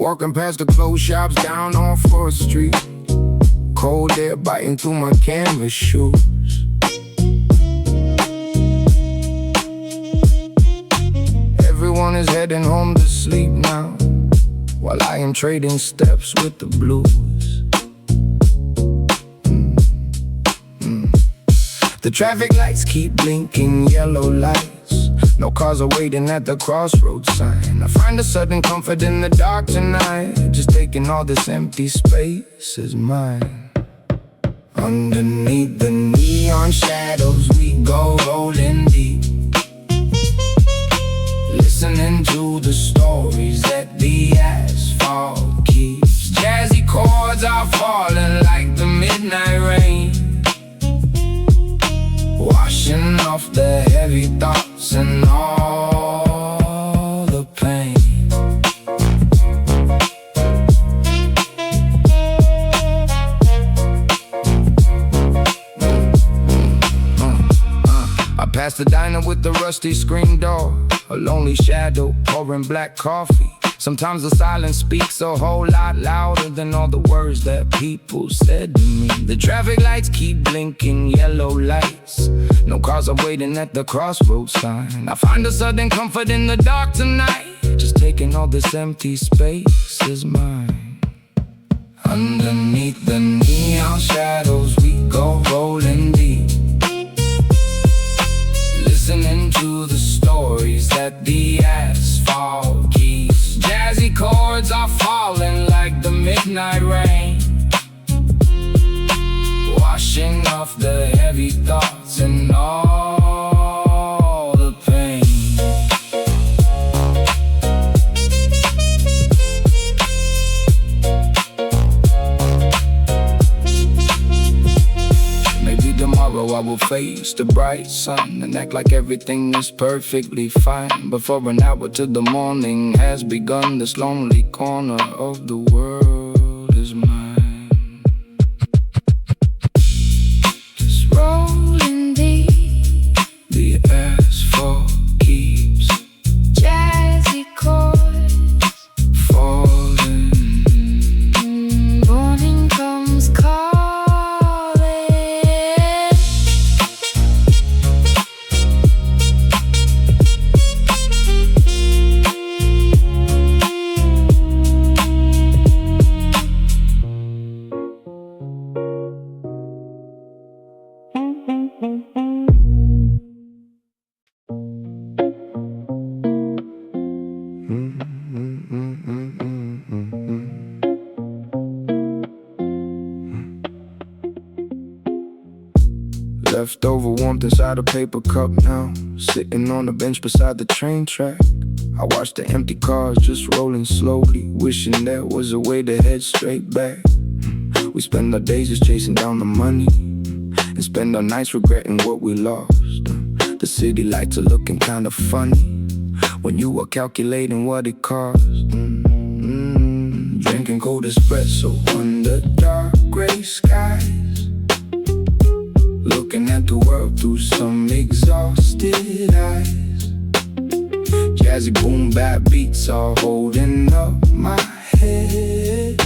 Walking past the clothes shops down on 4th Street. Cold air biting through my canvas shoes. Everyone is heading home to sleep now, while I am trading steps with the blues. The traffic lights keep blinking yellow lights. No cars are waiting at the crossroads sign. I find a sudden comfort in the dark tonight. Just taking all this empty space is mine. Underneath the neon shadows we go rolling deep, listening to the stories that the asphalt keeps. Jazzy chords are falling like the midnight rain, washing off the heavy thoughts and all the pain. I passed the diner with the rusty screen door, a lonely shadow pouring black coffee. Sometimes the silence speaks a whole lot louder than all the words that people said to me. The traffic lights keep blinking yellow lights. No cars are waiting at the crossroads sign. I find a sudden comfort in the dark tonight. Just taking all this empty space is mine. Underneath the neon shadows we go rolling deep, listening to the stories that the asphalt keeps. Jazzy chords are falling like the midnight rain, washing off the heavy thoughts and all the pain. Maybe tomorrow I will face the bright sun and act like everything is perfectly fine. But for an hour till the morning has begun, this lonely corner of the world is mine. Just rolling deep, the asphalt keeps. Jazzy chords falling. Morning comes calling. Leftover warmth inside a paper cup now, sitting on the bench beside the train track. I watch the empty cars just rolling slowly, wishing there was a way to head straight back. We spend our days just chasing down the money, and spend our nights regretting what we lost. The city lights are looking kinda funny when you are calculating what it cost. Drinking cold espresso under dark gray skies, looking at the world through some exhausted eyes. Jazzy boombap beats are holding up my head,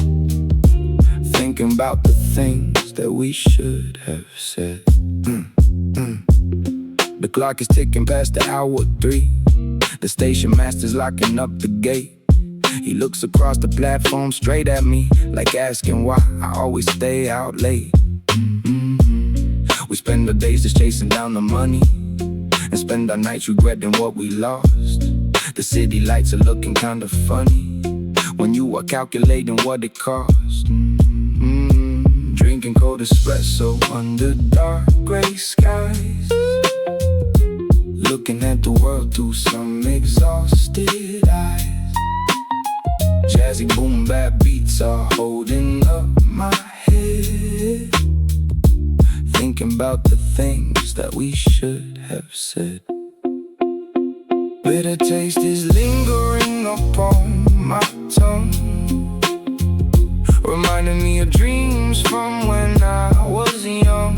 thinking about the things that we should have said. The clock is ticking past the hour 3. The station master's locking up the gate. He looks across the platform straight at me, like asking why I always stay out late. We spend our days just chasing down the money, and spend our nights regretting what we lost. The city lights are looking kinda funny when you are calculating what it cost. Drinking cold espresso under dark gray skies, looking at the world through some exhausted eyes. Jazzy boombap beats are holding up my head, thinking about the things that we should have said. Bitter taste is lingering upon my tongue, reminding me of dreams from when I was young,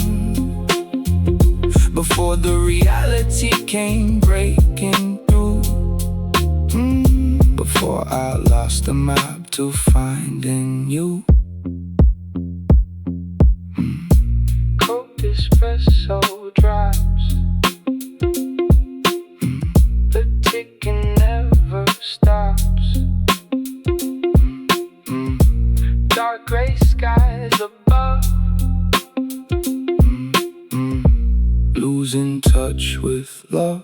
before the reality came breaking through, before I lost the map to find in you. Cold espresso drops, the ticking never stops. Dark gray skies above, losing touch with love.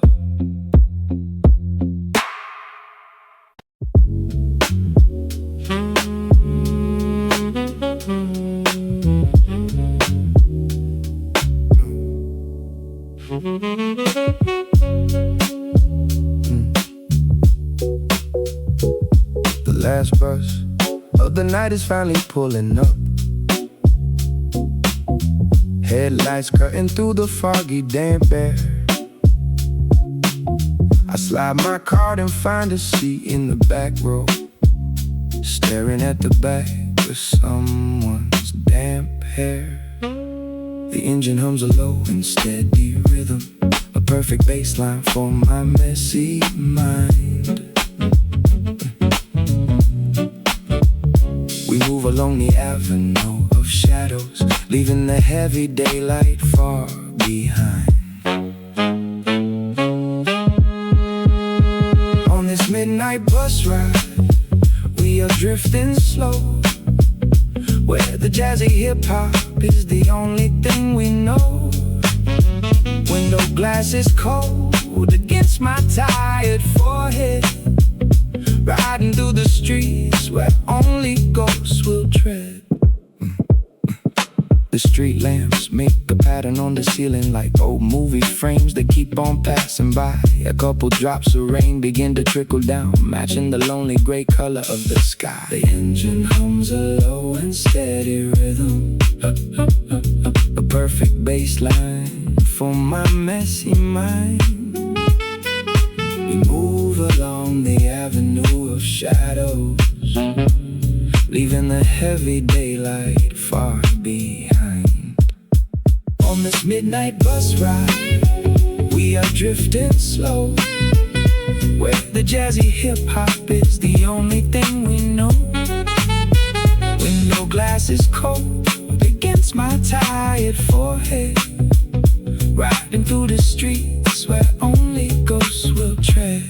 The last bus of the night is finally pulling up. Headlights cutting through the foggy damp air. I slide my card and find a seat in the back row, staring at the back of someone's damp hair. The engine hums a low and steady rhythm, a perfect bass line for my messy mind. We move along the avenue of shadows, leaving the heavy daylight far behind. On this midnight bus ride, we are drifting slow, where the jazzy hip-hop is the only thing we know. Window glass is cold against my tired forehead, riding through the streets where only ghosts will tread. The street lamps make a pattern on the ceiling like old movie frames that keep on passing by. A couple drops of rain begin to trickle down, matching the lonely gray color of the sky. The engine hums a low and steady rhythm, a perfect bass line for my messy mind. We move along the avenue of shadows, leaving the heavy daylight far behind. On this midnight bus ride, we are drifting slow, where the jazzy hip-hop is the only thing we know. Window glass is cold against my tired forehead, riding through the streets where only ghosts will tread.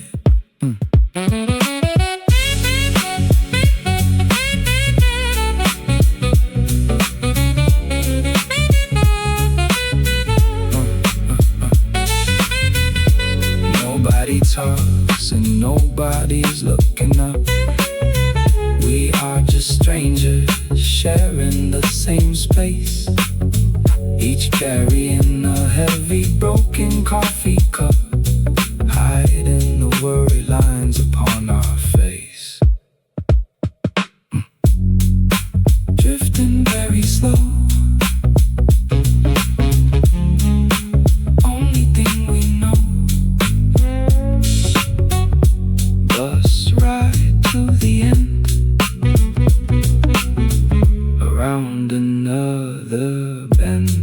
Nobody talks and nobody's looking up. We are just strangers sharing the same space, each carrying a heavy broken coffee cup, hiding the worry lines upon our face. Drifting very slow, only thing we know. Bus ride to the end, around another bend.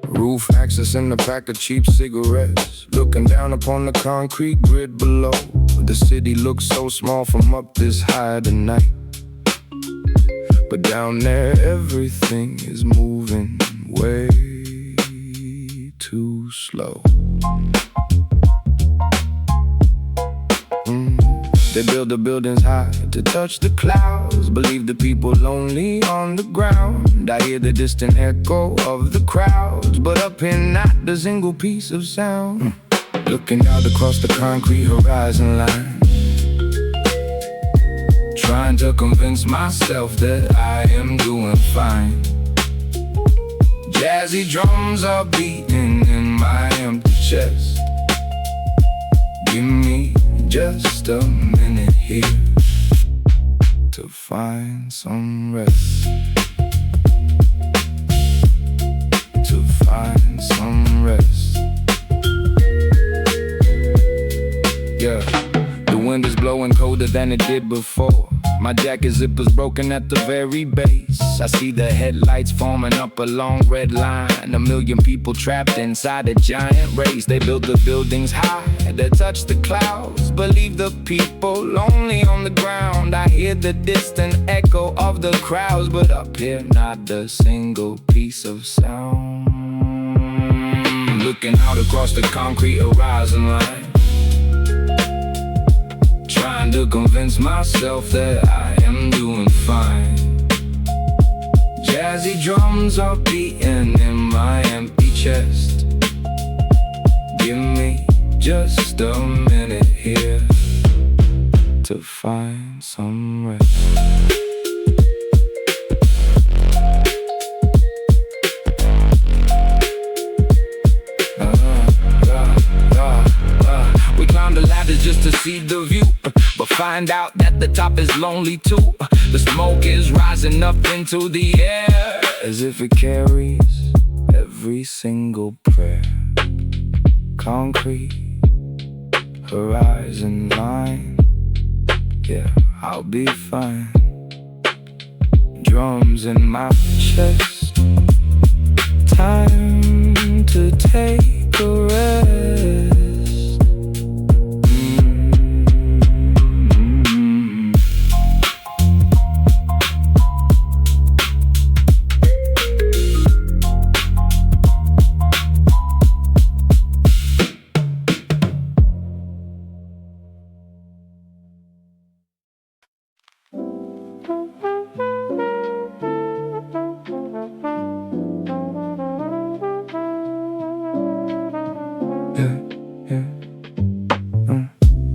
Roof access and a pack of cheap cigarettes, looking down upon the concrete grid below. The city looks so small from up this high tonight, but down there everything is moving way too slow. They build the buildings high to touch the clouds, believe the people lonely on the ground. I hear the distant echo of the crowds, but up here not a single piece of sound. Looking out across the concrete horizon line, trying to convince myself that I am doing fine. Jazzy drums are beating in my empty chest, Give me just a minute here to find some rest. To find some rest. Yeah, the wind is blowing colder than it did before. My jacket zipper's broken at the very base. I see the headlights forming up a long red line. A million people trapped inside a giant race. They built the buildings high that touch the clouds, but leave the people lonely on the ground. I hear the distant echo of the crowds, but up here not a single piece of sound. Looking out across the concrete horizon line, trying to convince myself that I am doing fine. Jazzy drums are beating in my empty chest. Give me just a minute here to find some rest. We climbed the ladder just to see the view, but find out that the top is lonely too. The smoke is rising up into the air, as if it carries every single prayer. Concrete horizon line, yeah, I'll be fine. Drums in my chest, time to take a rest.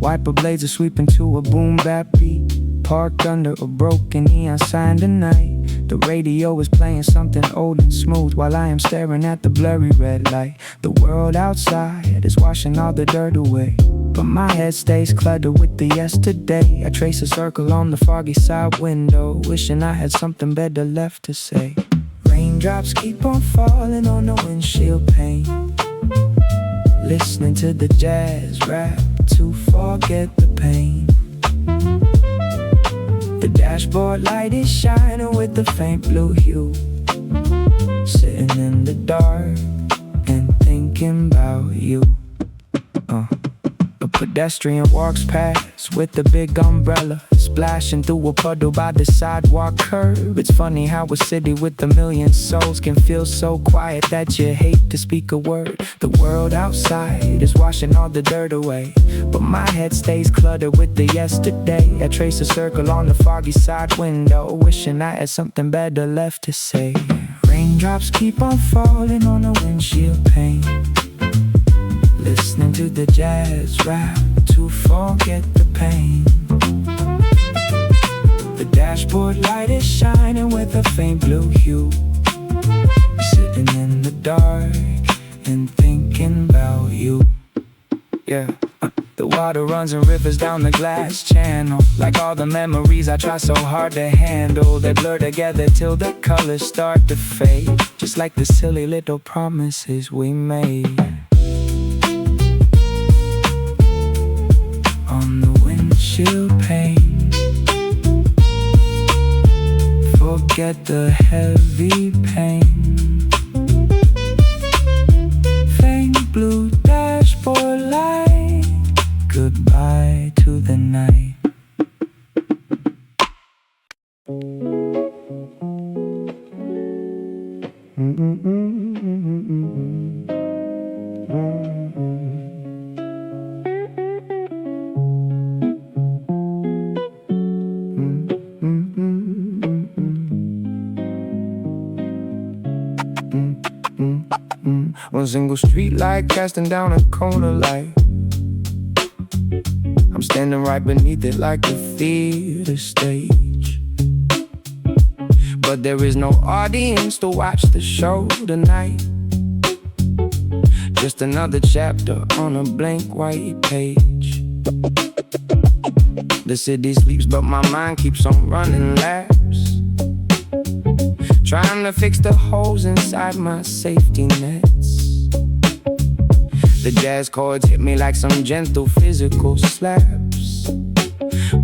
Wiper blades are sweeping to a boombap beat. Parked under a broken neon sign tonight. The radio is playing something old and smooth, while I am staring at the blurry red light. The world outside is washing all the dirt away, but my head stays cluttered with the yesterday. I trace a circle on the foggy side window, wishing I had something better left to say. Raindrops keep on falling on the windshield pane, listening to the jazz rap to forget the pain. The dashboard light is shining with a faint blue hue, sitting in the dark and thinking about you. A pedestrian walks past with a big umbrella, splashing through a puddle by the sidewalk curb. It's funny how a city with a million souls can feel so quiet that you hate to speak a word. The world outside is washing all the dirt away, but my head stays cluttered with the yesterday. I trace a circle on the foggy side window, wishing I had something better left to say. Raindrops keep on falling on the windshield pane, listening to the jazz rap to forget the pain. The dashboard light is shining with a faint blue hue, sitting in the dark and thinking about you. Yeah, the water runs in rivers down the glass channel, like all the memories I try so hard to handle. They blur together till the colors start to fade, just like the silly little promises we made. On the windshield pane, forget the heavy pain. Faint blue dashboard light, goodbye to the night. One single streetlight casting down a corner light. I'm standing right beneath it like a theater stage, but there is no audience to watch the show tonight. just another chapter on a blank white page. The city sleeps but my mind keeps on running laps, trying to fix the holes inside my safety nets. The jazz chords hit me like some gentle physical slaps,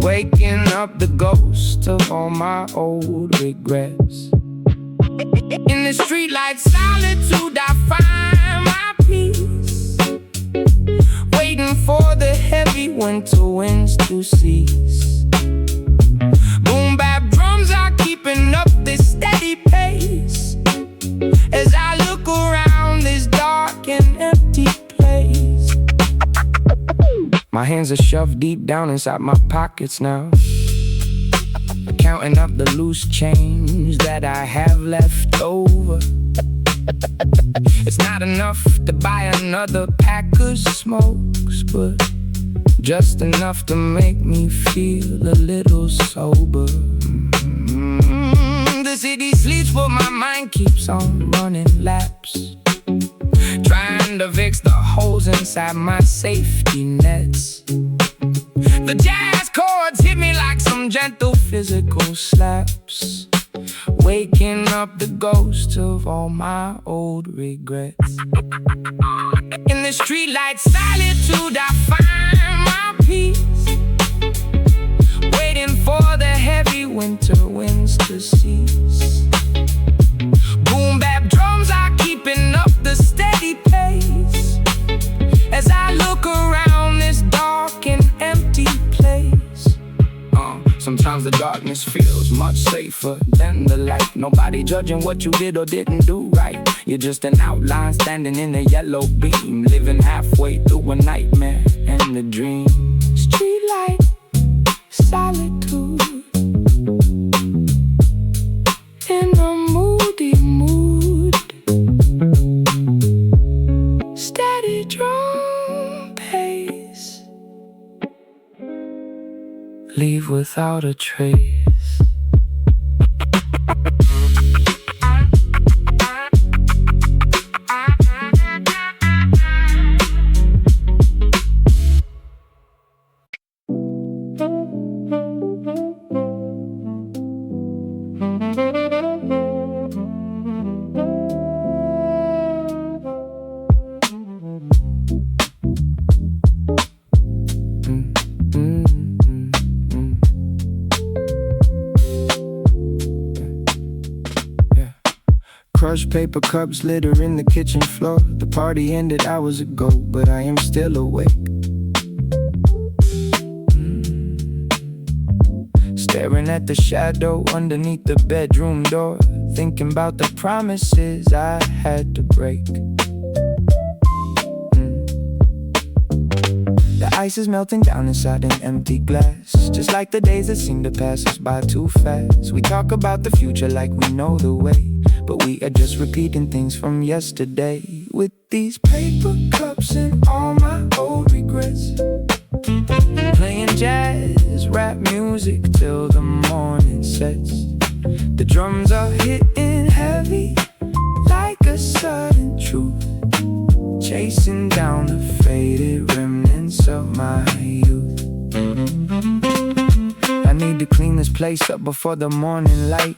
waking up the ghost of all my old regrets. In the streetlight solitude I find my peace, waiting for the heavy winter winds to cease. Boombap drums are keeping up this steady pace as I look around this dark and empty place. My hands are shoved deep down inside my pockets now, counting up the loose change that I have left over. It's not enough to buy another pack of smokes, but just enough to make me feel a little sober. The city sleeps but my mind keeps on running laps, trying to fix the holes inside my safety nets. The jazz chords hit me like some gentle physical slaps, waking up the ghost of all my old regrets. In the streetlight solitude I find my peace, waiting for the heavy winter winds to cease. Boombap drums are keeping up the steady pace as I look around this dark and empty place. Sometimes the darkness feels much safer than the light. Nobody judging what you did or didn't do right. You're just an outline standing in a yellow beam, living halfway through a nightmare and a dream. Streetlight, solitude, in a moody mood, steady drum pace, leave without a trace. Crushed paper cups littering the kitchen floor. The party ended hours ago, but I am still awake, staring at the shadow underneath the bedroom door, thinking about the promises I had to break. The ice is melting down inside an empty glass, just like the days that seem to pass us by too fast. We talk about the future like we know the way, but we are just repeating things from yesterday. With these paper cups and all my old regrets, playing jazz, rap music till the morning sets. The drums are hitting heavy like a sudden truth, chasing down the faded remnants of my youth. I need to clean this place up before the morning light,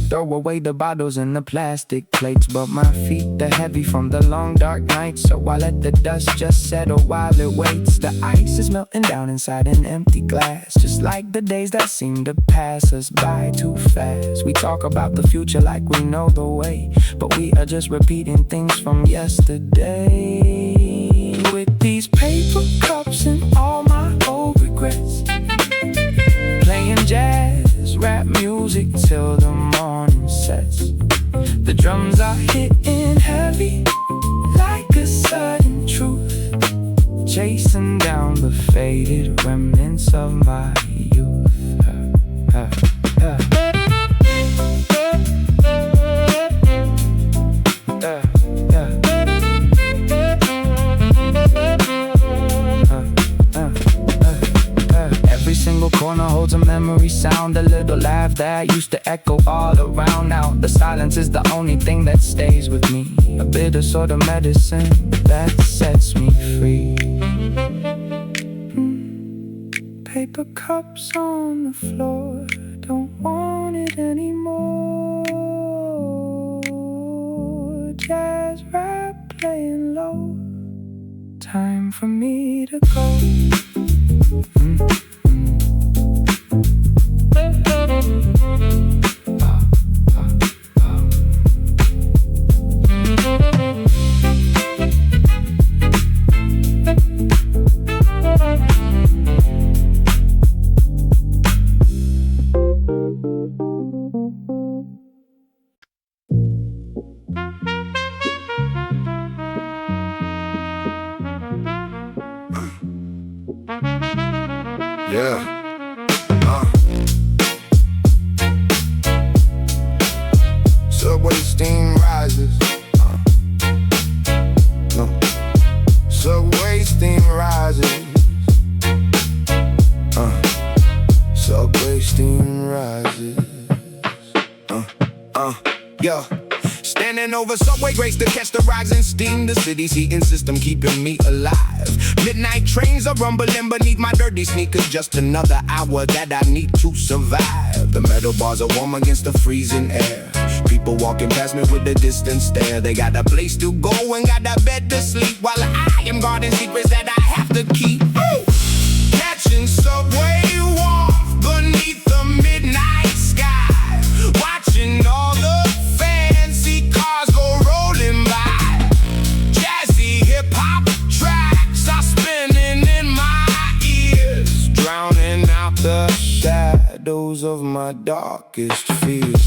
throw away the bottles and the plastic plates, but my feet are heavy from the long dark night, so I let the dust just settle while it waits. The ice is melting down inside an empty glass, just like the days that seem to pass us by too fast. We talk about the future like we know the way, but we are just repeating things from yesterday. With these paper cups and all my old regrets, playing jazz, rap music till the morning sets. The drums are hitting heavy like a sudden truth, chasing down the faded remnants of my youth. Every single corner holds a a memory sound, a little laugh that used to echo all around. Now the silence is the only thing that stays with me, a bitter sort of medicine that sets me free. Paper cups on the floor, don't want it anymore. Jazz rap playing low, time for me to go. Yeah. Subway steam rises. No. Subway steam rises. Subway steam rises. Yo. Standing over subway grates to catch the rising steam. The city's heating system keeping me alive. Midnight trains are rumbling beneath my dirty sneakers. Just another hour that I need to survive. The metal bars are warm against the freezing air. People walking past me with a distant stare. They got a place to go and got a bed to sleep, while I am guarding secrets that I have to keep. Woo! Catching subway warmth beneath the midnight sky. Watching all the fancy cars go rolling by. Jazzy hip-hop tracks are spinning in my ears, drowning out the shadows of my darkest fears.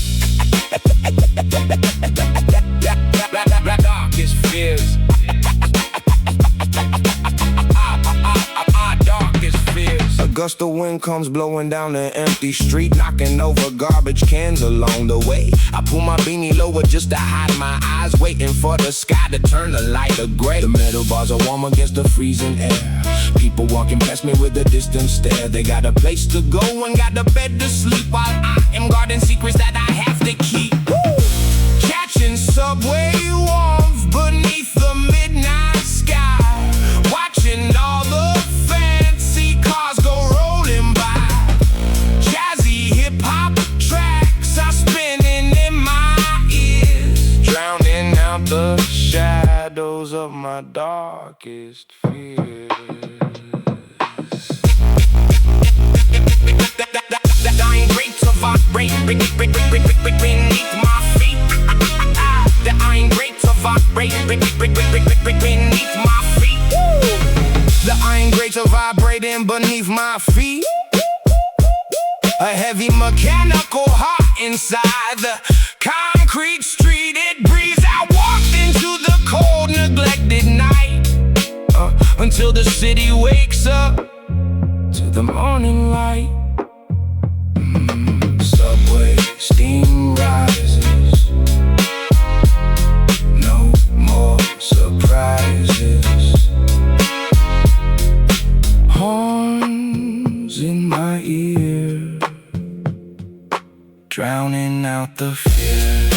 Darkest fears. Darkest fears. A gust of wind comes blowing down the empty street, knocking over garbage cans along the way. I pull my beanie lower just to hide my eyes, waiting for the sky to turn the light of gray. The metal bars are warm against the freezing air. People walking past me with a distant stare. They got a place to go and got a bed to sleep, while I am guarding secrets that I have to keep. Woo! Catching subway warmth beneath the midnight sky. Watching all the fancy cars go rolling by. Jazzy hip-hop tracks are spinning in my ears, drowning out the shadows of my darkest fears. The dying grates of vibrate beneath my feet. The iron grates of vibrate beneath my feet. The iron grates are vibrating beneath my feet. A heavy mechanical heart inside the concrete street. It breathes. I walked into the cold, neglected night, until the city wakes up to the morning light. Subway steam rises. No more surprises. Horns in my ear, drowning out the fear.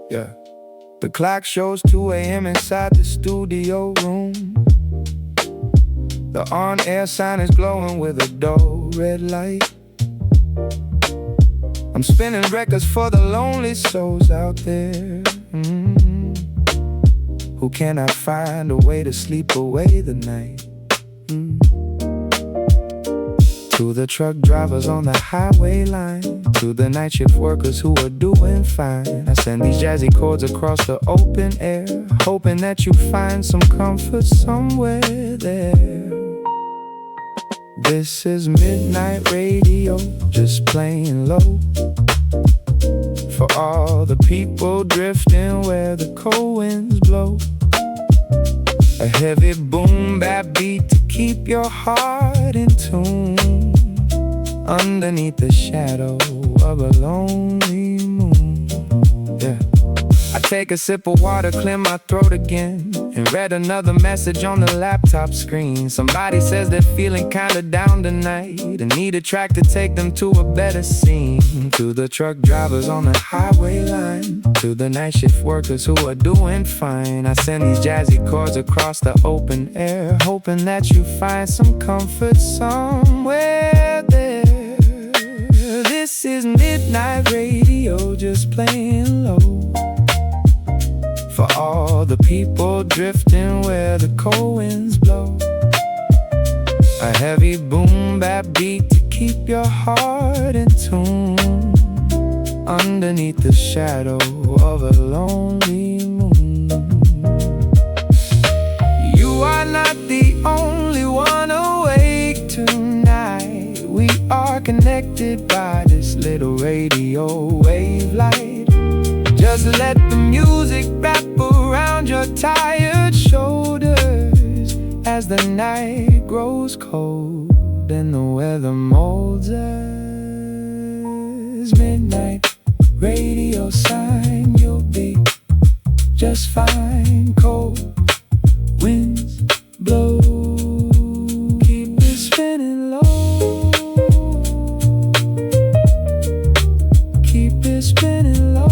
Yeah. The clock shows 2 a.m. inside the studio room. The on-air sign is glowing with a dull red light. I'm spinning records for the lonely souls out there, who cannot find a way to sleep away the night. To the truck drivers on the highway line, to the night shift workers who are doing fine, I send these jazzy chords across the open air, hoping that you find some comfort somewhere there. This is midnight radio, just playing low, for all the people drifting where the cold winds blow. A heavy boom-bap beat to keep your heart in tune, underneath the shadow of a lonely moon. Yeah. I take a sip of water, clear my throat again, and read another message on the laptop screen. Somebody says they're feeling kinda down tonight and need a track to take them to a better scene. To the truck drivers on the highway line, to the night shift workers who are doing fine, I send these jazzy chords across the open air, hoping that you find some comfort somewhere there. This is midnight radio, just playing low, for all the people drifting where the cold winds blow. A heavy boom-bap beat to keep your heart in tune, underneath the shadow of a lonely moon. You are not the only one awake tonight. We are connected by this little radio wave light. Just let the music wrap around your tired shoulders as the night grows cold and the weather molds us. Midnight radio sign, you'll be just fine. Cold winds blow, keep it spinning low, keep it spinning low.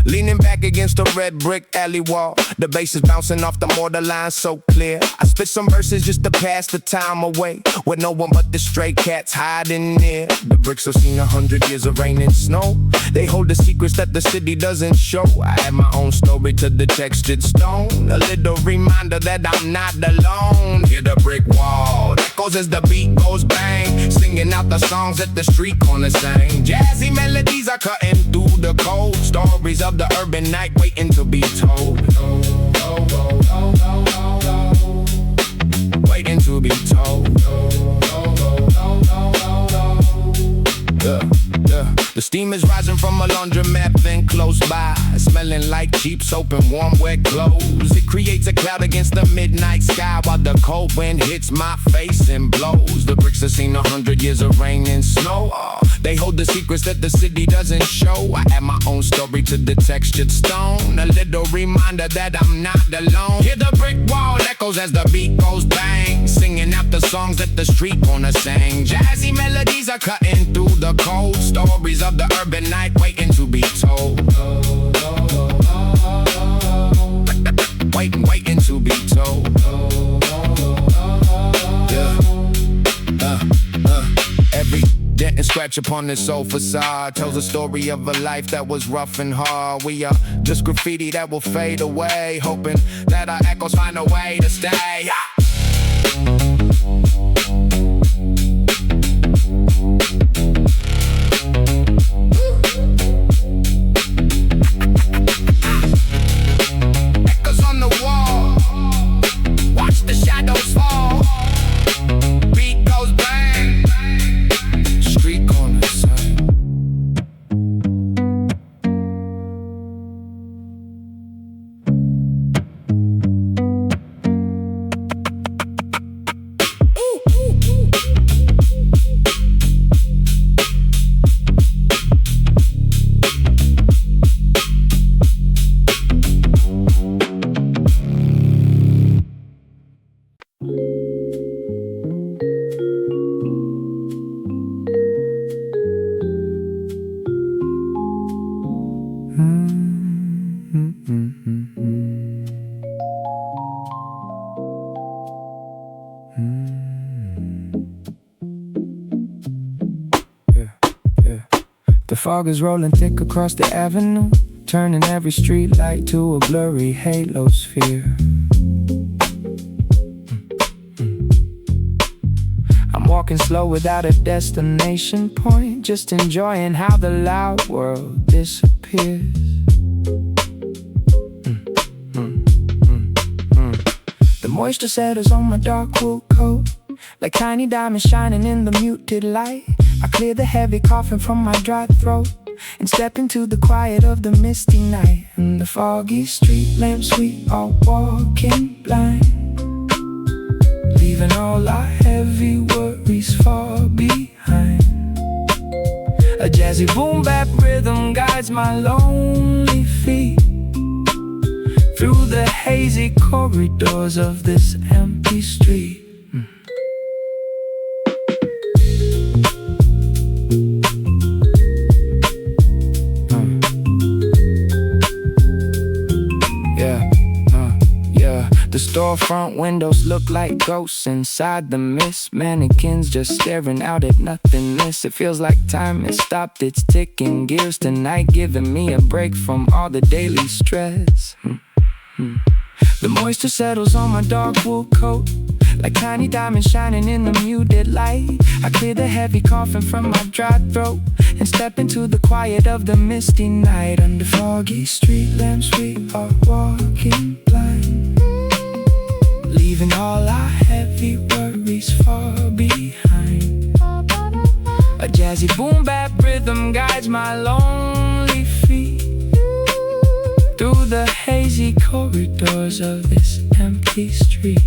Leaning back against the red brick alley wall, the bass is bouncing off the mortar line so clear. I spit some verses just to pass the time away, with no one but the stray cats hiding near. The bricks have seen 100 years of rain and snow. They hold the secrets that the city doesn't show. I add my own story to the textured stone, a little reminder that I'm not alone. Hear the brick wall echoes as the beat goes bang, singing out the songs that the street corners sing. Jazzy melodies are cutting through the cold, stories of the urban night waiting to be told. Waiting to be told. The steam is rising from a laundromat vent close by, smelling like cheap soap and warm wet clothes. It creates a cloud against the midnight sky while the cold wind hits my face and blows. The bricks have seen 100 years of rain and snow. They hold the secrets that the city doesn't show. I add my own story to the textured stone, a little reminder that I'm not alone. Hear the brick wall echoes as the beat goes bang, singing out the songs that the street corners sing. Jazzy melodies are cutting through the cold, stories of the urban night waiting to be told. Waiting to be told. Every dent and scratch upon this old facade tells a story of a life that was rough and hard. We are just graffiti that will fade away, hoping that our echoes find a way to stay. Echoes on the wall, watch the shadows fall. Beat goes bang, street corner sign. The fog is rolling thick across the avenue, turning every streetlight to a blurry halo sphere. I'm walking slow without a destination point, just enjoying how the loud world disappears. The moisture settles on my dark wool coat, like tiny diamonds shining in the muted light. I clear the heavy coffin from my dry throat and step into the quiet of the misty night. And the foggy street lamps, we are walking blind, leaving all our heavy worries far behind. A jazzy boom-bap rhythm guides my lonely feet through the hazy corridors of this empty street. The storefront windows look like ghosts inside the mist. Mannequins just staring out at nothingness. It feels like time has stopped its ticking gears tonight, giving me a break from all the daily stress. The moisture settles on my dark wool coat, like tiny diamonds shining in the muted light. I clear the heavy coffin from my dry throat and step into the quiet of the misty night. Under foggy street lamps, we are walking blind, leaving all our heavy worries far behind. A jazzy boom-bap rhythm guides my lonely feet through the hazy corridors of this empty street.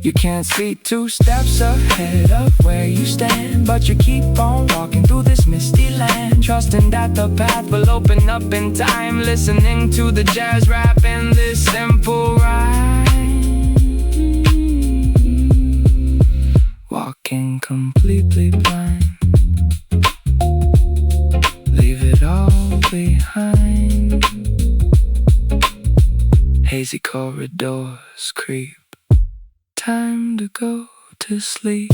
You can't see 2 steps ahead of where you stand, but you keep on walking through this misty land, trusting that the path will open up in time, listening to the jazz rap in this simple rhyme. Walking completely blind, leave it all behind. Hazy corridors creep, time to go to sleep.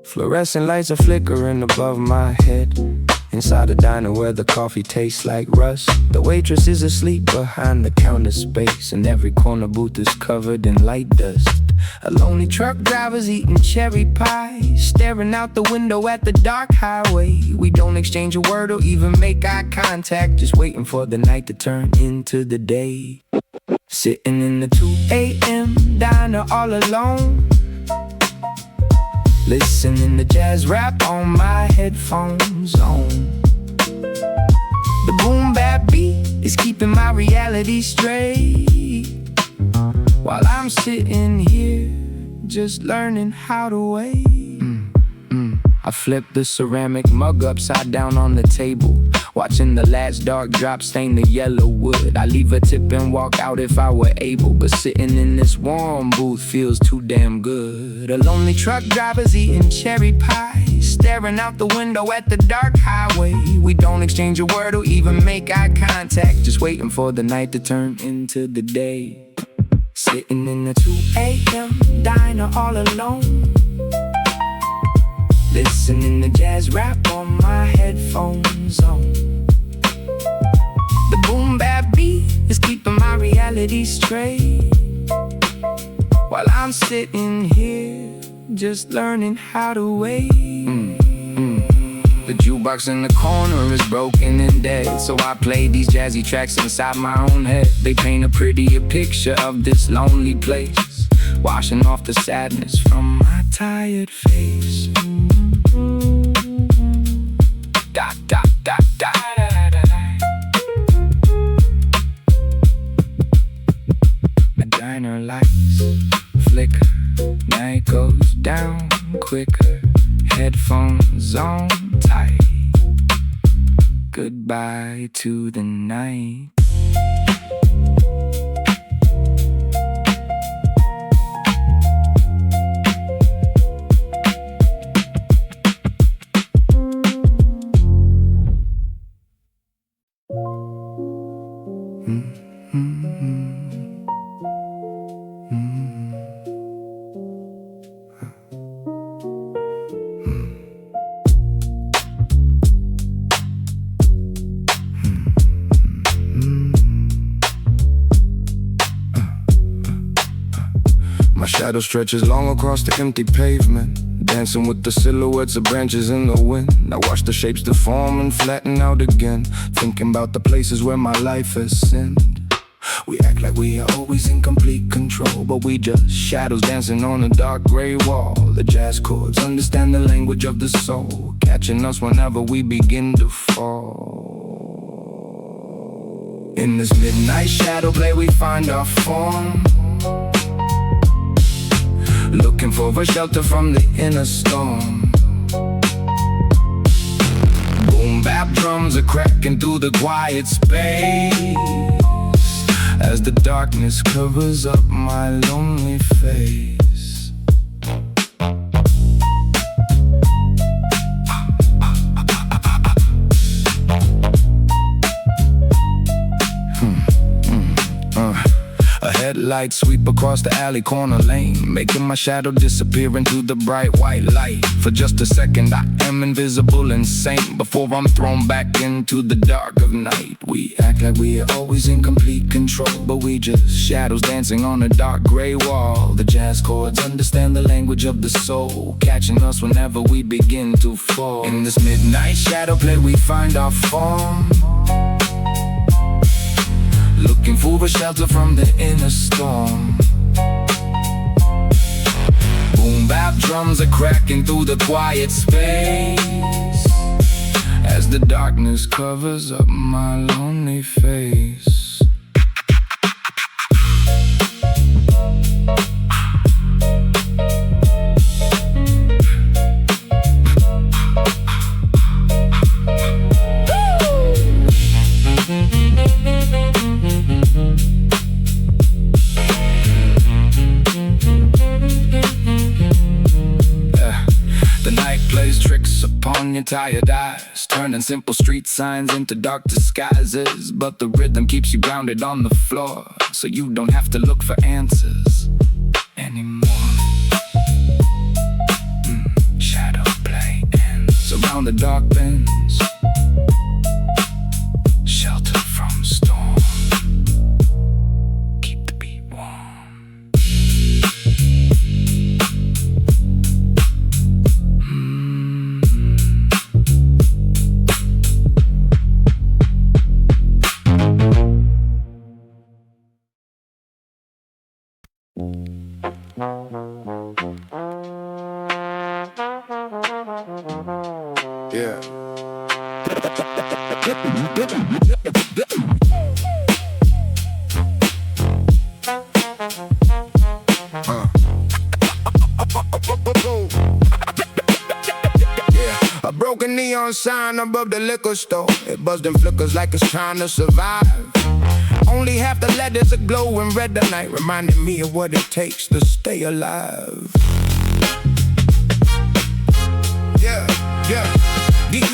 Fluorescent lights are flickering above my head, inside a diner where the coffee tastes like rust. The waitress is asleep behind the counter space, and every corner booth is covered in light dust. A lonely truck driver's eating cherry pie, staring out the window at the dark highway. We don't exchange a word or even make eye contact, just waiting for the night to turn into the day. Sitting in the 2 a.m. diner all alone, listening to jazz rap on my headphones on. The boom bap beat is keeping my reality straight, while I'm sitting here just learning how to wait. I flip the ceramic mug upside down on the table, watching the last dark drop stain the yellow wood. I leave a tip and walk out if I were able, but sitting in this warm booth feels too damn good. A lonely truck driver's eating cherry pie, staring out the window at the dark highway. We don't exchange a word or even make eye contact, just waiting for the night to turn into the day. Sitting in the 2 a.m. diner all alone, listening to jazz rap on my headphones on. The boom bap beat is keeping my reality straight, while I'm sitting here just learning how to wait. The jukebox in the corner is broken and dead, so I play these jazzy tracks inside my own head. They paint a prettier picture of this lonely place, washing off the sadness from my tired face. da da da da. My diner lights flicker, night goes down quicker. Headphones on tight. Goodbye to the night. My shadow stretches long across the empty pavement, dancing with the silhouettes of branches in the wind. I watch the shapes deform and flatten out again, thinking about the places where my life has sinned. We act like we are always in complete control, but we just shadows dancing on a dark gray wall. The jazz chords understand the language of the soul, catching us whenever we begin to fall. In this midnight shadow play we find our form, looking for a shelter from the inner storm. Boombap drums are cracking through the quiet space, as the darkness covers up my lonely face. Headlights sweep across the alley corner lane, making my shadow disappear into the bright white light. For just a second I am invisible and sane, before I'm thrown back into the dark of night. We act like we are always in complete control, but we just shadows dancing on a dark gray wall. The jazz chords understand the language of the soul, catching us whenever we begin to fall. In this midnight shadow play we find our form, looking for a shelter from the inner storm. Boom-bap drums are cracking through the quiet space, as the darkness covers up my lonely face. On your tired eyes, turning simple street signs into dark disguises. But the rhythm keeps you grounded on the floor, so you don't have to look for answers anymore. Shadow play ends around the dark bends, shelter from storm. Keep the beat warm. Yeah. A broken neon sign above the liquor store, it buzzed and flickers like it's trying to survive. Only half the letters are glowing red tonight, reminding me of what it takes to stay alive. Yeah.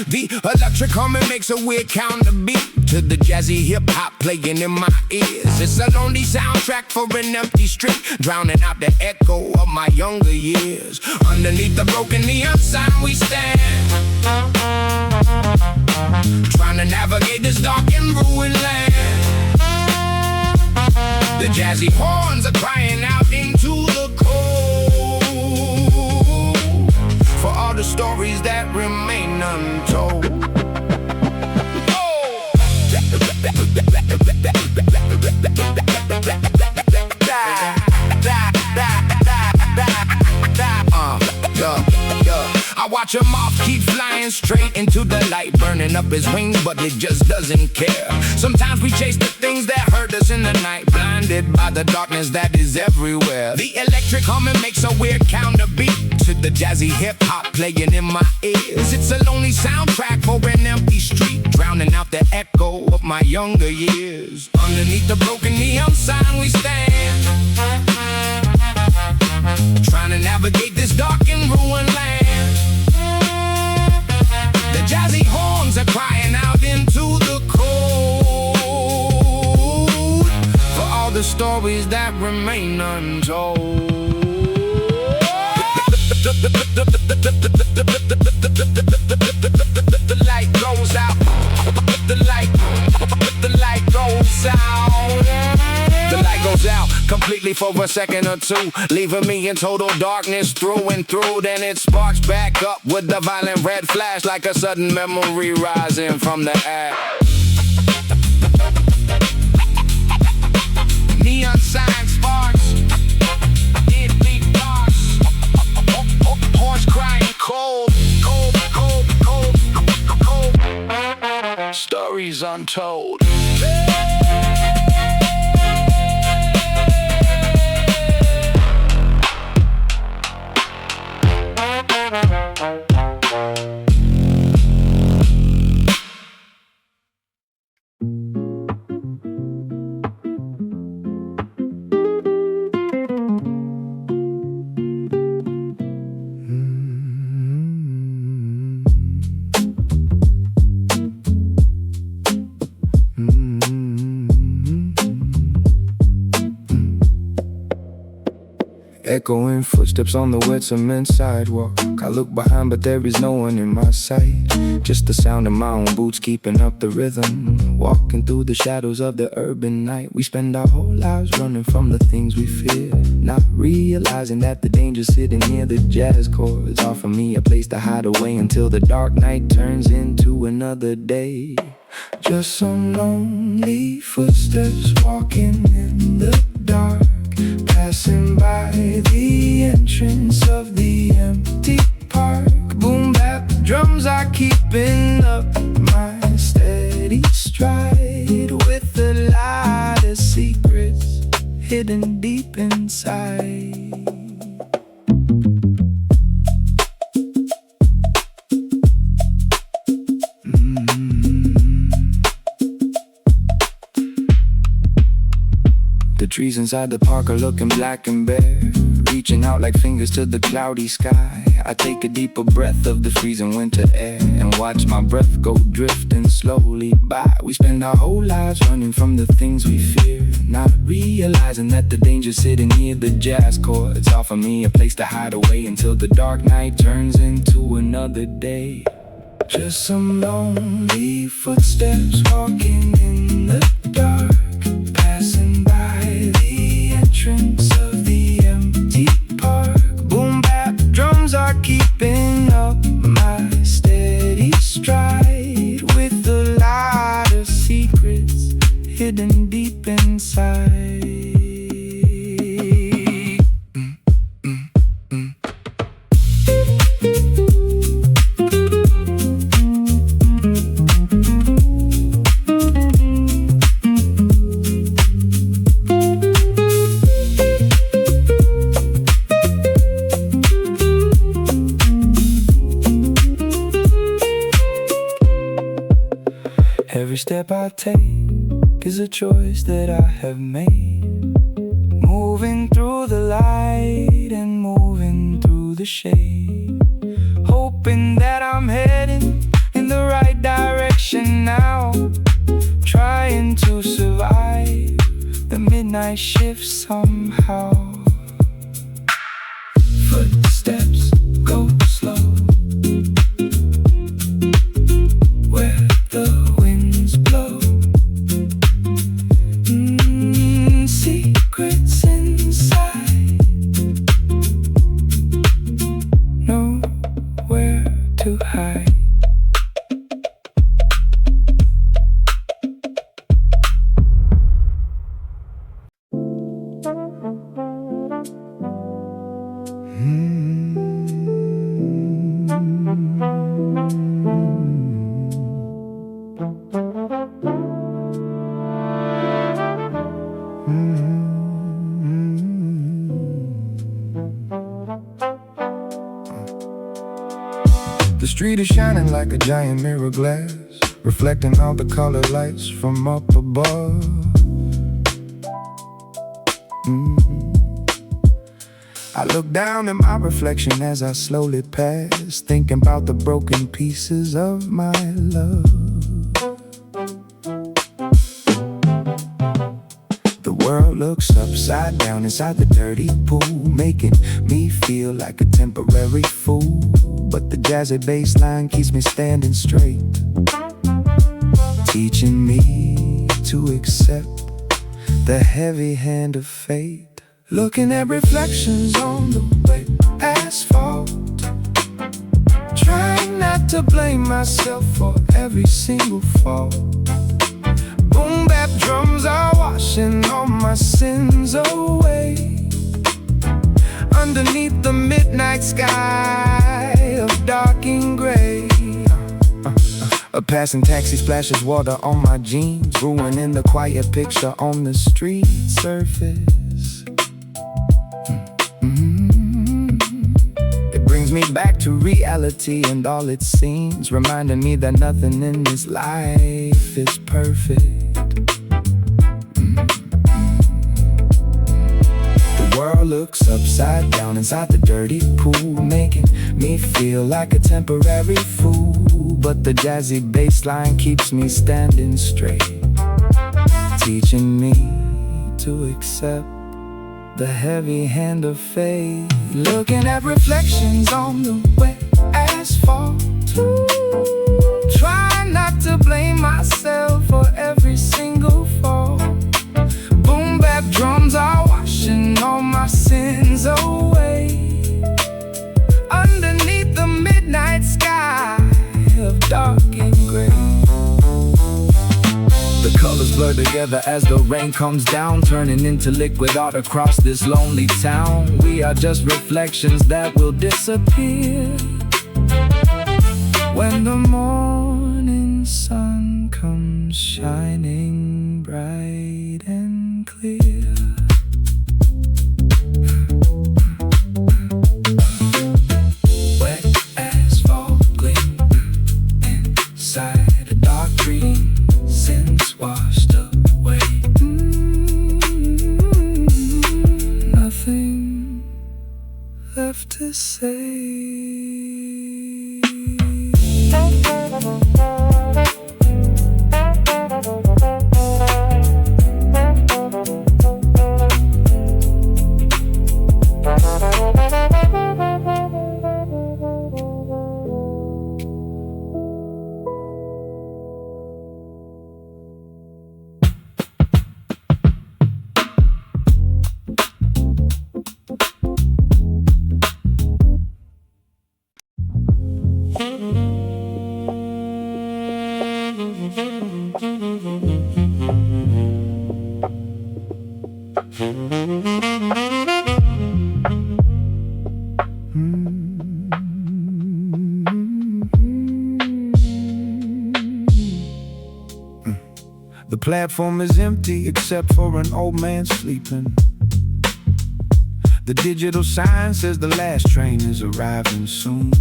The electric humming makes a weird counter beat to the jazzy hip-hop playing in my ears. It's a lonely soundtrack for an empty street, drowning out the echo of my younger years. Underneath the broken neon sign we stand, trying to navigate this dark and ruined land. The jazzy horns are crying out into the cold, for all the stories that remain untold. I watch them off keep flying straight, into the light, burning up his wings, but it just doesn't care. Sometimes we chase the things that hurt us in the night, blinded by the darkness that is everywhere. The electric humming makes a weird counterbeat to the jazzy hip-hop playing in my ears. It's a lonely soundtrack for an empty street, drowning out the echo of my younger years. Underneath the broken neon sign we stand, trying to navigate this dark and ruined land. The jazzy horns are crying out into the cold for all the stories that remain untold. The light goes out. The light goes out. The light goes out completely for a second or two, leaving me in total darkness through and through. Then it sparks back up with the violent red flash, like a sudden memory rising from the ash. Neon sign sparks, deadbeat bars, horns crying cold, cold, cold, cold, cold. Stories untold. Echoing footsteps on the wet cement sidewalk. I look behind but there is no one in my sight, just the sound of my own boots keeping up the rhythm. Walking through the shadows of the urban night, we spend our whole lives running from the things we fear, not realizing that the danger's sitting near the jazz chords, offer me a place to hide away until the dark night turns into another day. Just some lonely footsteps walking in the dark, passing by the entrance of the empty park. Boombap drums are keeping up my steady stride, with a lot of secrets hidden deep inside. The trees inside the park are looking black and bare, reaching out like fingers to the cloudy sky. I take a deeper breath of the freezing winter air and watch my breath go drifting slowly by. We spend our whole lives running from the things we fear, not realizing that the danger's sitting near the jazz chords, offer me a place to hide away until the dark night turns into another day. Just some lonely footsteps walking in the dark, passing by the entrance of the empty park. Boom-bap drums are keeping up my steady stride, with a lot of secrets hidden deep inside. Every step I take is a choice that I have made, moving through the light and moving through the shade, hoping that I'm heading in the right direction now, trying to survive the midnight shift somehow. Footsteps go slow where the winds blow. Secrets inside, nowhere to hide. The street is shining like a giant mirror glass, reflecting all the colored lights from up above. I look down at my reflection as I slowly pass, thinking about the broken pieces of my love. The world looks upside down inside the dirty pool, making me feel like a temporary fool. But the jazzy bass line keeps me standing straight, teaching me to accept the heavy hand of fate. Looking at reflections on the wet asphalt, trying not to blame myself for every single fault. Boombap drums are washing all my sins away, underneath the midnight sky of dark and gray. A passing taxi splashes water on my jeans, ruining the quiet picture on the street surface. It brings me back to reality and all its scenes, reminding me that nothing in this life is perfect. The world looks upside down inside the dirty pool, making me feel like a temporary fool. But the jazzy bass line keeps me standing straight, teaching me to accept the heavy hand of fate. Looking at reflections on the wet asphalt, trying not to blame myself for every single fall. Boom-bap drums are washing all my sins away, underneath the midnight sky of dark and gray. The colors blur together as the rain comes down, turning into liquid art across this lonely town. We are just reflections that will disappear when the morning sun comes shining bright and clear. Wet asphalt gleam inside a dark dream, sins washed away. Nothing left to say. The platform is empty except for an old man sleeping. The digital sign says the last train is arriving soon.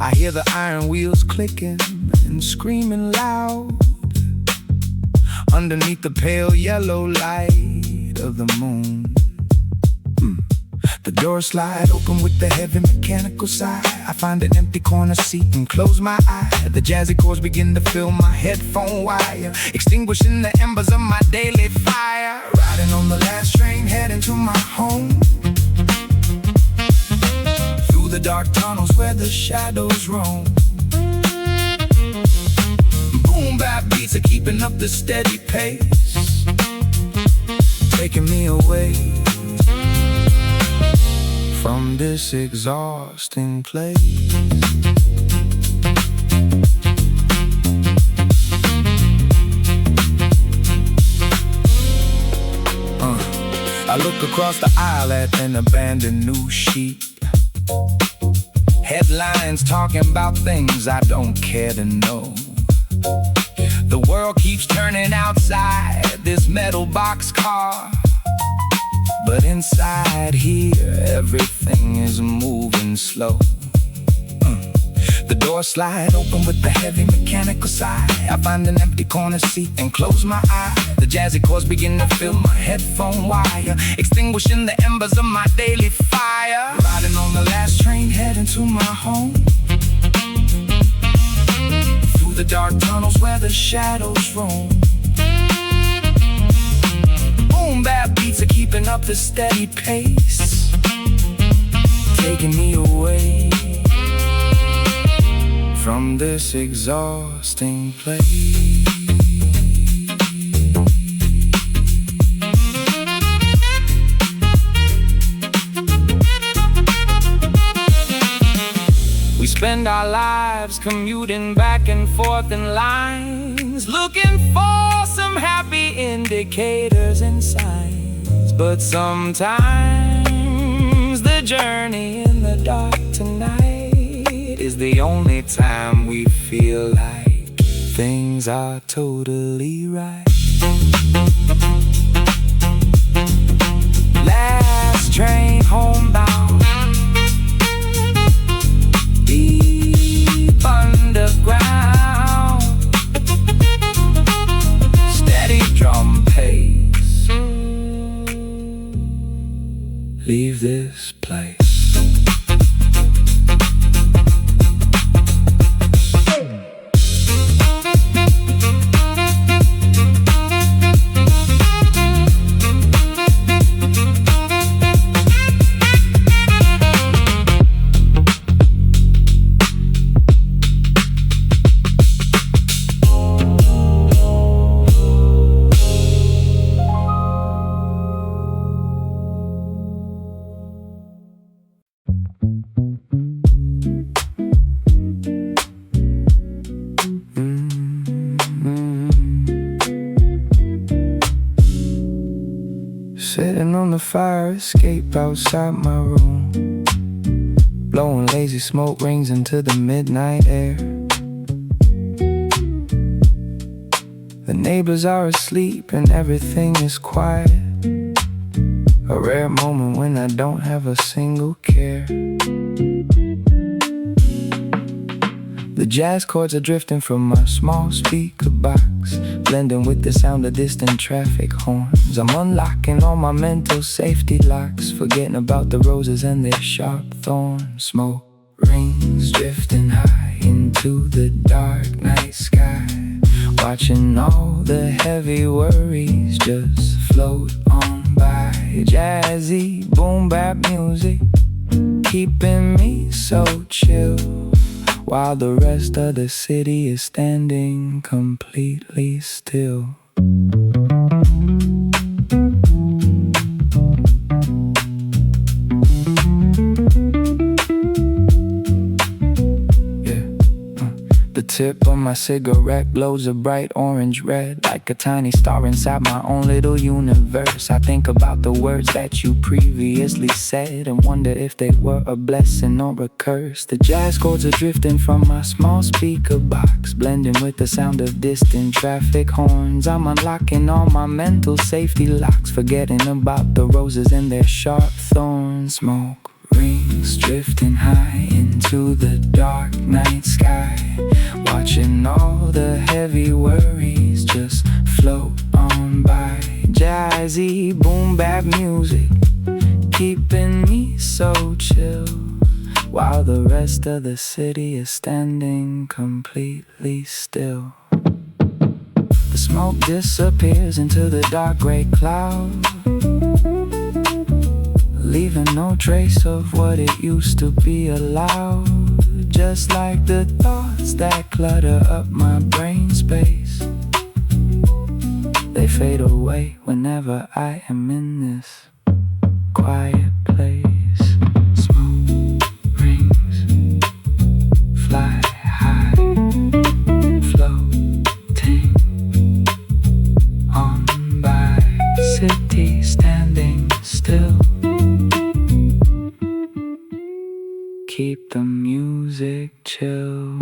I hear the iron wheels clicking and screaming loud underneath the pale yellow light of the moon. The doors slide open with the heavy mechanical sigh. I find an empty corner seat and close my eye. The jazzy chords begin to fill my headphone wire, extinguishing the embers of my daily fire. Riding on the last train, heading to my home, through the dark tunnels where the shadows roam. Boom-bap beats are keeping up the steady pace, taking me away from this exhausting place. I look across the aisle at an abandoned news sheet. Headlines talking about things I don't care to know. world keeps turning outside this metal box car, but inside here everything is moving slow. The door slide open with the heavy mechanical sigh. I find an empty corner seat and close my eye. The jazzy chords begin to fill my headphone wire, extinguishing the embers of my daily fire. Riding on the last train heading to my home, through the dark tunnels where the shadows roam. Boombap beats are keeping up the steady pace, taking me away from this exhausting place. We spend our lives commuting back and forth in lines, looking for some happy indicators and signs. But sometimes the journey in the dark tonight is the only time we feel like things are totally right. Last train homebound, deep underground, steady drum pace, leave this place. Sitting on the fire escape outside my room, blowing lazy smoke rings into the midnight air. The neighbors are asleep and everything is quiet, a rare moment when I don't have a single care. The jazz chords are drifting from my small speaker box, blending with the sound of distant traffic horns. I'm unlocking all my mental safety locks, forgetting about the roses and their sharp thorns. Smoke rings drifting high into the dark night sky, watching all the heavy worries just float on by. Jazzy boombap music keeping me so chill, while the rest of the city is standing completely still. The tip of my cigarette glows a bright orange red, like a tiny star inside my own little universe. I think about the words that you previously said and wonder if they were a blessing or a curse. The jazz chords are drifting from my small speaker box, blending with the sound of distant traffic horns. I'm unlocking all my mental safety locks, forgetting about the roses and their sharp thorns. Smoke rings drifting high into the dark night sky, watching all the heavy worries just float on by. Jazzy boombap music keeping me so chill, while the rest of the city is standing completely still. The smoke disappears into the dark gray cloud, leaving no trace of what it used to be allowed. Just like the thoughts that clutter up my brain space, they fade away whenever I am in this quiet place. Smoke rings fly high, floating on by, city standing still. Keep the music chill.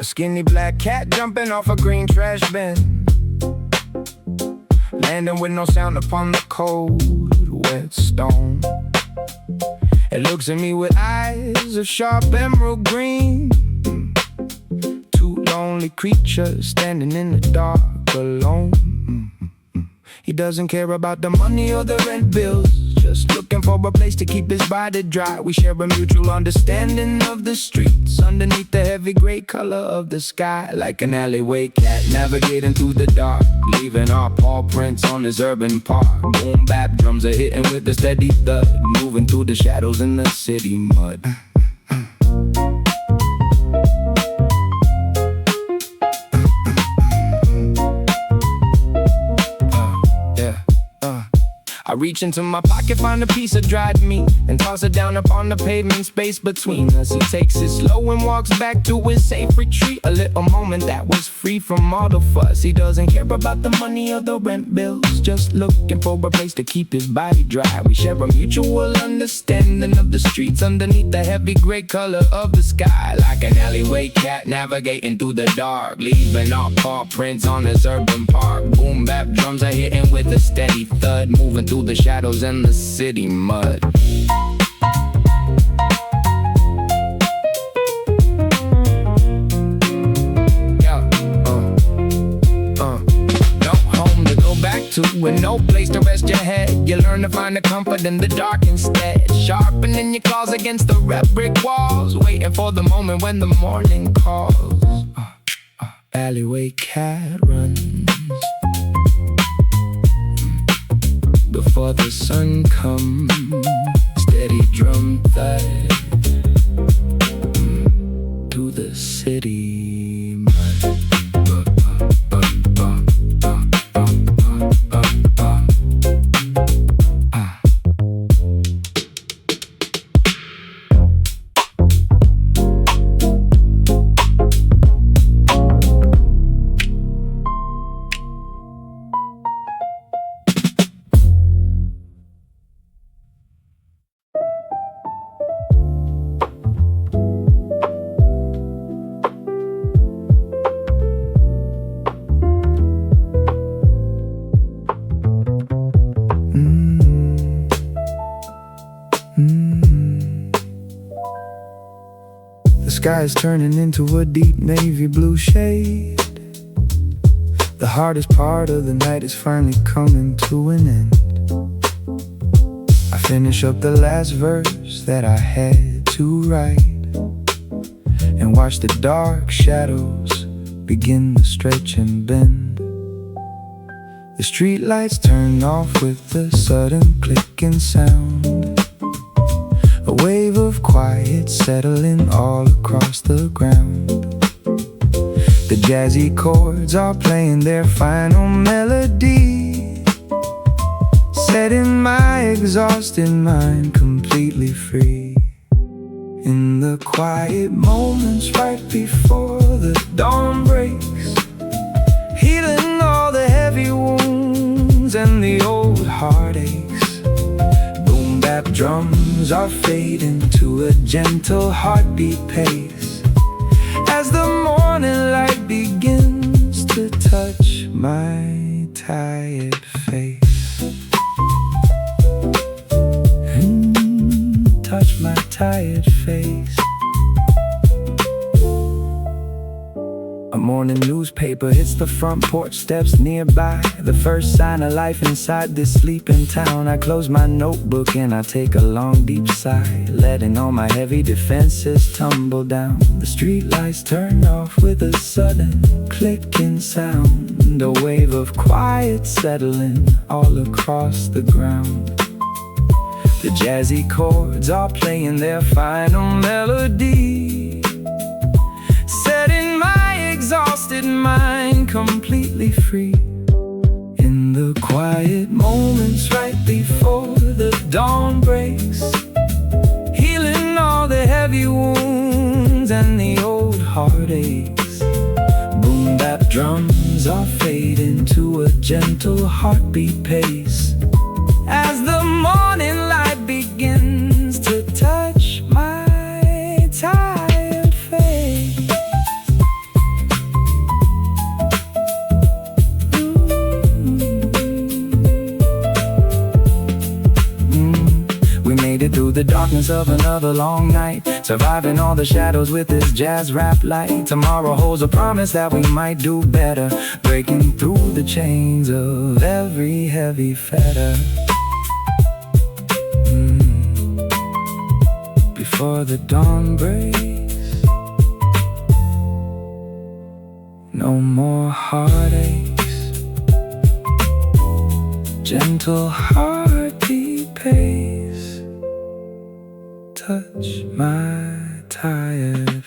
A skinny black cat jumping off a green trash bin, landing with no sound upon the cold, wet stone. It looks at me with eyes of sharp emerald green. Two lonely creatures standing in the dark alone. He doesn't care about the money or the rent bills, just looking for a place to keep his body dry. We share a mutual understanding of the streets underneath the heavy gray color of the sky. Like an alleyway cat navigating through the dark, leaving our paw prints on this urban park. Boombap drums are hitting with a steady thud, moving through the shadows in the city mud. I reach into my pocket, find a piece of dried meat, and toss it down upon the pavement space between us. He takes it slow and walks back to his safe retreat, a little moment that was free from all the fuss. He doesn't care about the money or the rent bills, just looking for a place to keep his body dry. We share a mutual understanding of the streets underneath the heavy gray color of the sky. Like an alleyway cat navigating through the dark, leaving our paw prints on this urban park. Boom bap drums are hitting with a steady thud, moving through the shadows and the city mud. No home to go back to, with no place to rest your head. You learn to find the comfort in the dark instead, sharpening your claws against the red brick walls, waiting for the moment when the morning calls. Alleyway cat runs before the sun comes, steady drum thud to the city mud. The sky is turning into a deep navy blue shade. The hardest part of the night is finally coming to an end. I finish up the last verse that I had to write, and watch the dark shadows begin to stretch and bend. The streetlights turn off with a sudden clicking sound, a wave of quiet settling all across the ground. The jazzy chords are playing their final melody, setting my exhausted mind completely free. In the quiet moments right before the dawn breaks, healing all the heavy wounds and the old heartaches. Boombap drums are fading to a gentle heartbeat pace, as the morning light begins to touch my tired face. Touch my tired face. A morning newspaper hits the front porch steps nearby, the first sign of life inside this sleeping town. I close my notebook and I take a long deep sigh, letting all my heavy defenses tumble down. The streetlights turn off with a sudden clicking sound, a wave of quiet settling all across the ground. The jazzy chords are playing their final melody, setting my exhausted mind completely free. In the quiet moments right before the dawn breaks, healing all the heavy wounds and the old heartaches. Boom bap drums are fading to a gentle heartbeat pace, as the morning light begins to touch my tired face. stillness of another long night, surviving all the shadows with this jazz rap light. Tomorrow holds a promise that we might do better, breaking through the chains of every heavy fetter. Before the dawn breaks, no more heartaches, gentle heartbeat pace, touch my tired